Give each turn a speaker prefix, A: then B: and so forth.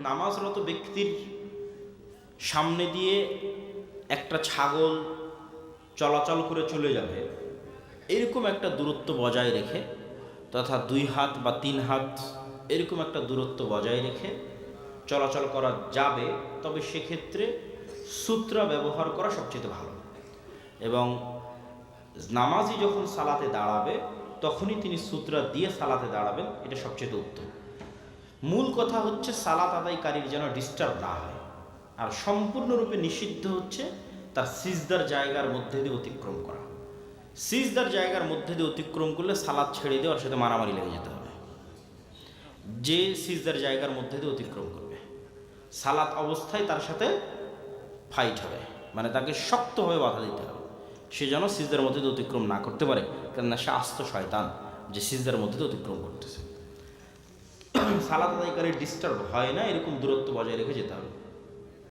A: নামাজরত ব্যক্তির সামনে দিয়ে একটা ছাগল চলাচল করে চলে যাবে, এরকম একটা দূরত্ব বজায় রেখে, তথা 2 হাত বা 3 হাত এরকম একটা দূরত্ব বজায় রেখে চলাচল করা যাবে, তবে সেক্ষেত্রে সূত্রা ব্যবহার করা সবচেয়ে ভালো। এবং নামাজি যখন সালাতে দাঁড়াবে তখনই তিনি সূত্রা দিয়ে সালাতে দাঁড়াবেন, এটা সবচেয়ে উত্তম। মূল কথা হচ্ছে সালাত আদায়কারীর যেন ডিস্টার্ব না হয়। আর সম্পূর্ণরূপে নিষিদ্ধ হচ্ছে তার সিজদার জায়গার মধ্যে দিয়ে অতিক্রম করা। সিজদার জায়গার মধ্যে দিয়ে অতিক্রম করলে সালাত ছেড়ে দেওয়ার সাথে মারামারি লেগে যেতে হবে। যে সিজদার জায়গার মধ্যে দিয়ে অতিক্রম করবে, সালাত অবস্থায় তার সাথে ফাইট হবে, মানে তাকে শক্তভাবে বাধা দিতে হবে। সে যেন সিজদার মধ্যে দিয়ে অতিক্রম না করতে পারে, কেননা সে আস্ত শয়তান যে সিজদার মধ্যে দিয়ে অতিক্রম করতেছে। সালাত আদায়কারীর ডিস্টার্ব হয় না, এরকম দূরত্ব বজায় রেখে যেতে হবে।